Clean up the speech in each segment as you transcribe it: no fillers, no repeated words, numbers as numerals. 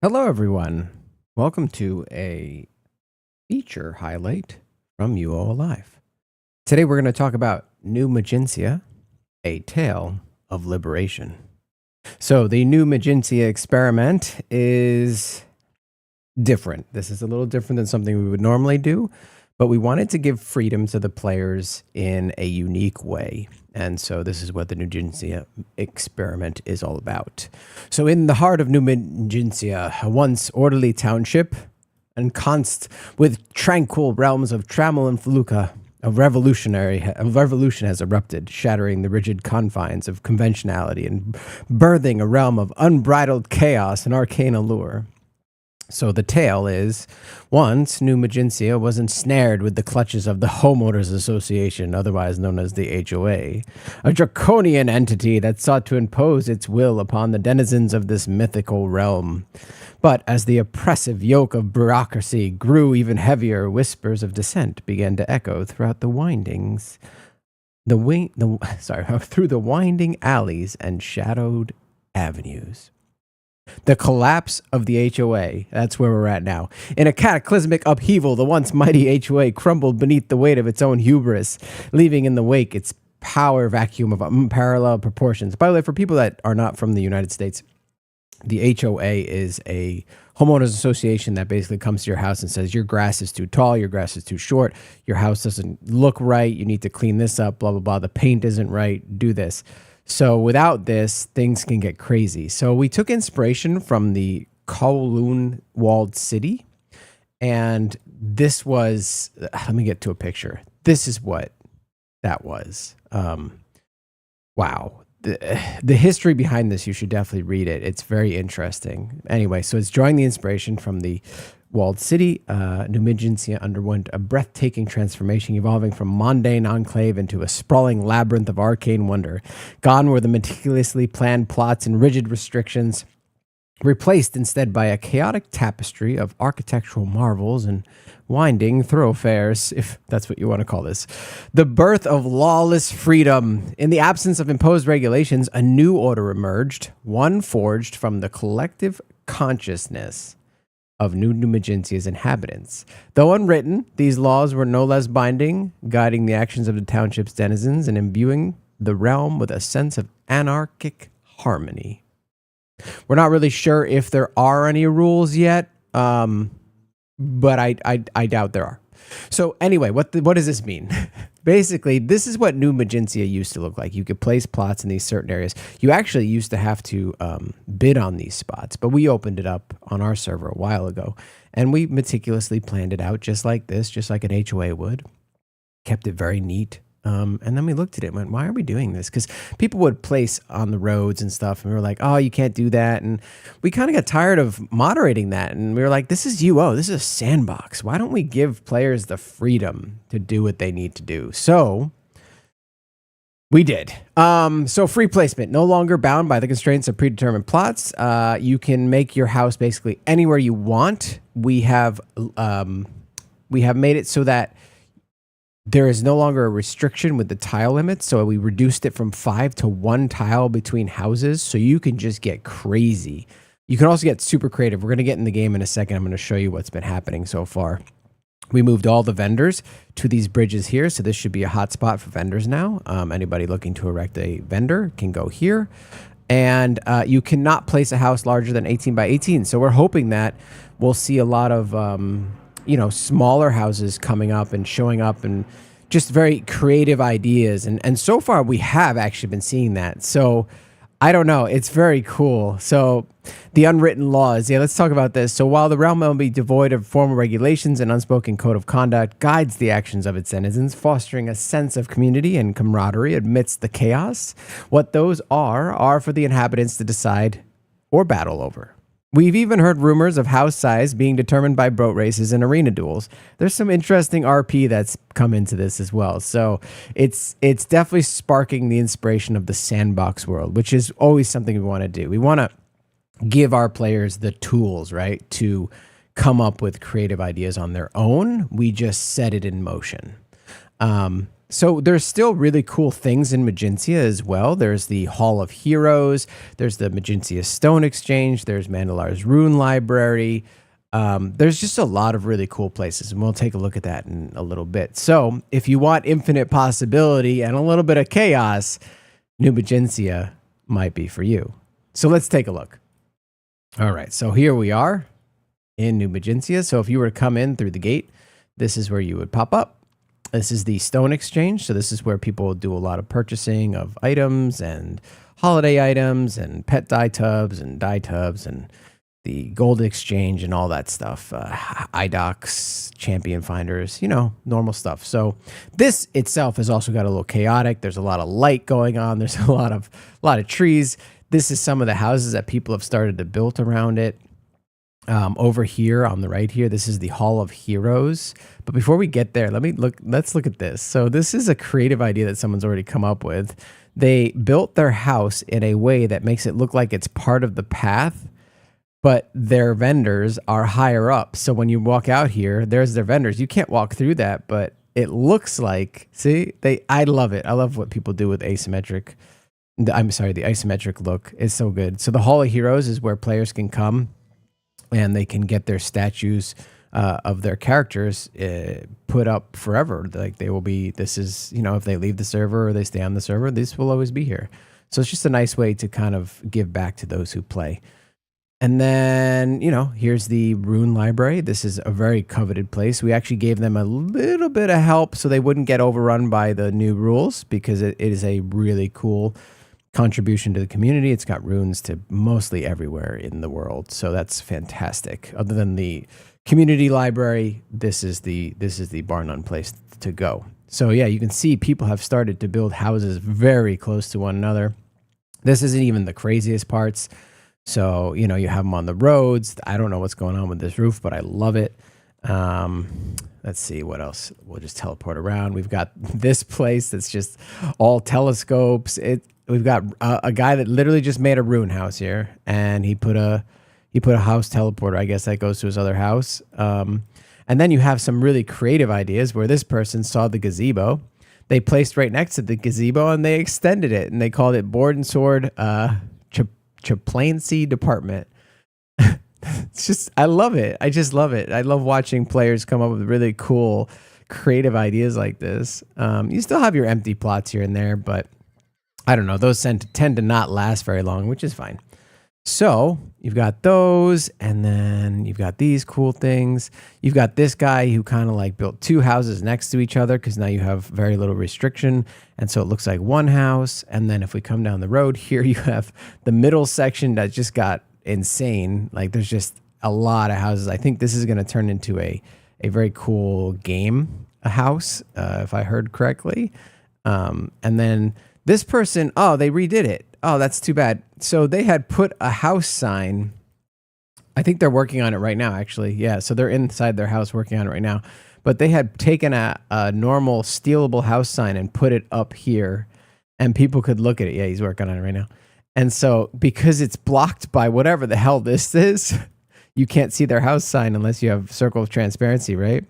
Hello, everyone. Welcome to a feature highlight from UOAlive. Today, we're going to talk about New Magincia, a tale of liberation. So, the New Magincia experiment is different. This is a little different than something we would normally do, but we wanted to give freedom to the players in a unique way. And so this is what the New Magincia experiment is all about. So in the heart of New Magincia, a once orderly township, encompassed with tranquil realms of trammel and felucca, a revolution has erupted, shattering the rigid confines of conventionality and birthing a realm of unbridled chaos and arcane allure. So the tale is, once New Magincia was ensnared with the clutches of the Homeowners Association, otherwise known as the HOA, a draconian entity that sought to impose its will upon the denizens of this mythical realm. But as the oppressive yoke of bureaucracy grew even heavier, whispers of dissent began to echo throughout the windings, through the winding alleys and shadowed avenues. The collapse of the HOA, that's where we're at now. In a cataclysmic upheaval, the once mighty HOA crumbled beneath the weight of its own hubris, leaving in the wake its power vacuum of unparalleled proportions. By the way, for people that are not from the United States, the HOA is a homeowners association that basically comes to your house and says, your grass is too tall, your grass is too short, your house doesn't look right, you need to clean this up, blah, blah, blah, the paint isn't right, do this. So without this, things can get crazy. So we took inspiration from the Kowloon walled city. And this was, let me get to a picture. This is what that was. Wow. The history behind this, you should definitely read it. It's very interesting. Anyway, so it's drawing the inspiration from the walled city. New Magincia underwent a breathtaking transformation, evolving from mundane enclave into a sprawling labyrinth of arcane wonder. Gone were the meticulously planned plots and rigid restrictions, replaced instead by a chaotic tapestry of architectural marvels and winding thoroughfares, if that's what you want to call this. The birth of lawless freedom. In the absence of imposed regulations, a new order emerged, one forged from the collective consciousness of New Magincia's inhabitants. Though unwritten, these laws were no less binding, guiding the actions of the township's denizens and imbuing the realm with a sense of anarchic harmony. We're not really sure if there are any rules yet, but I doubt there are. So anyway, what does this mean? Basically, this is what New Magincia used to look like. You could place plots in these certain areas. You actually used to have to bid on these spots, but we opened it up on our server a while ago, and we meticulously planned it out just like this, just like an HOA would. Kept it very neat. And then we looked at it and went, why are we doing this? Because people would place on the roads and stuff, and we were like, oh, you can't do that. And we kind of got tired of moderating that. And we were like, this is UO. This is a sandbox. Why don't we give players the freedom to do what they need to do? So we did. So free placement, no longer bound by the constraints of predetermined plots. You can make your house basically anywhere you want. We have made it so that there is no longer a restriction with the tile limits, so we reduced it from 5 to 1 tile between houses, so you can just get crazy. You can also get super creative. We're going to get in the game in a second. I'm going to show you what's been happening so far. We moved all the vendors to these bridges here, so this should be a hotspot for vendors now. Anybody looking to erect a vendor can go here. And you cannot place a house larger than 18 by 18, so we're hoping that we'll see a lot of smaller houses coming up and showing up and just very creative ideas. And so far we have actually been seeing that. So I don't know. It's very cool. So the unwritten laws. Yeah, let's talk about this. So while the realm will be devoid of formal regulations and unspoken code of conduct guides the actions of its denizens, fostering a sense of community and camaraderie amidst the chaos, what those are for the inhabitants to decide or battle over. We've even heard rumors of house size being determined by boat races and arena duels. There's some interesting RP that's come into this as well. So it's definitely sparking the inspiration of the sandbox world, which is always something we want to do. We want to give our players the tools, right, to come up with creative ideas on their own. We just set it in motion. So there's still really cool things in Magincia as well. There's the Hall of Heroes. There's the Magincia Stone Exchange. There's Mandalar's Rune Library. There's just a lot of really cool places, and we'll take a look at that in a little bit. So if you want infinite possibility and a little bit of chaos, New Magincia might be for you. So let's take a look. All right, so here we are in New Magincia. So if you were to come in through the gate, this is where you would pop up. This is the Stone Exchange. So this is where people do a lot of purchasing of items and holiday items and pet dye tubs and the gold exchange and all that stuff. IDOCs, champion finders, you know, normal stuff. So this itself has also got a little chaotic. There's a lot of light going on. There's a lot of trees. This is some of the houses that people have started to build around it. Over here on the right here, this is the Hall of Heroes. But before we get there, let's look at this. So this is a creative idea that someone's already come up with. They built their house in a way that makes it look like it's part of the path, but their vendors are higher up. So when you walk out here, there's their vendors. You can't walk through that, but it looks like, see, I love it. I love what people do with asymmetric. The isometric look is so good. So the Hall of Heroes is where players can come and they can get their statues of their characters put up forever. Like they will be, this is, you know, if they leave the server or they stay on the server, this will always be here. So it's just a nice way to kind of give back to those who play. And then, you know, here's the Rune Library. This is a very coveted place. We actually gave them a little bit of help so they wouldn't get overrun by the new rules, because it is a really cool contribution to the community. It's got runes to mostly everywhere in the world. So that's fantastic. Other than the community library, this is the bar none place to go. So yeah, you can see people have started to build houses very close to one another. This isn't even the craziest parts. So, you know, you have them on the roads. I don't know what's going on with this roof, but I love it. Let's see what else. We'll just teleport around. We've got this place that's just all telescopes. We've got a guy that literally just made a rune house here, and he put a house teleporter. I guess that goes to his other house. And then you have some really creative ideas where this person saw the gazebo. They placed right next to the gazebo and they extended it, and they called it Board and Sword Chaplaincy Department. It's just, I love it. I just love it. I love watching players come up with really cool, creative ideas like this. You still have your empty plots here and there, but I don't know. Those tend to not last very long, which is fine. So you've got those, and then you've got these cool things. You've got this guy who kind of like built two houses next to each other because now you have very little restriction. And so it looks like one house. And then if we come down the road here, you have the middle section that just got insane. Like there's just a lot of houses. I think this is going to turn into a very cool game, a house, if I heard correctly. And then this person, oh, they redid it. Oh, that's too bad. So they had put a house sign. I think they're working on it right now, actually. Yeah, so they're inside their house working on it right now. But they had taken a normal stealable house sign and put it up here, and people could look at it. Yeah, he's working on it right now. And so because it's blocked by whatever the hell this is, you can't see their house sign unless you have Circle of Transparency, right?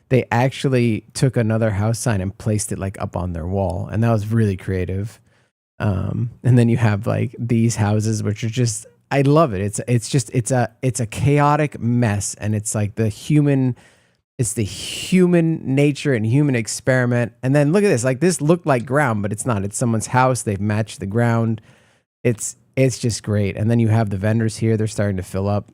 They actually took another house sign and placed it like up on their wall, and that was really creative. And then you have like these houses, which are just, I love it. It's a chaotic mess, and it's like the human nature and human experiment. And then look at this, like this looked like ground, but it's not. It's someone's house. They've matched the ground. It's just great. And then you have the vendors here. They're starting to fill up.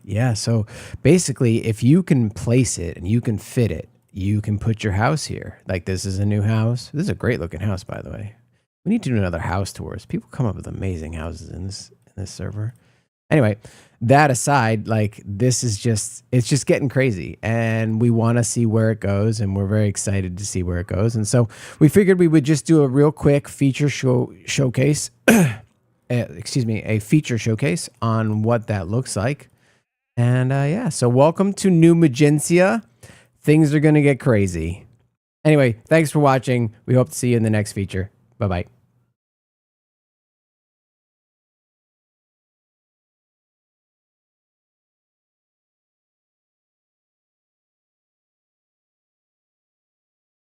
Yeah, so basically if you can place it and you can fit it, you can put your house here. Like this is a new house. This is a great looking house, by the way. We need to do another house tours. People come up with amazing houses in this server. Anyway, that aside, like this is just, it's just getting crazy, and we want to see where it goes, and we're very excited to see where it goes. And so we figured we would just do a real quick feature showcase. A feature showcase on what that looks like. And yeah, so welcome to New Magincia. Things are going to get crazy. Anyway, thanks for watching. We hope to see you in the next feature. Bye-bye.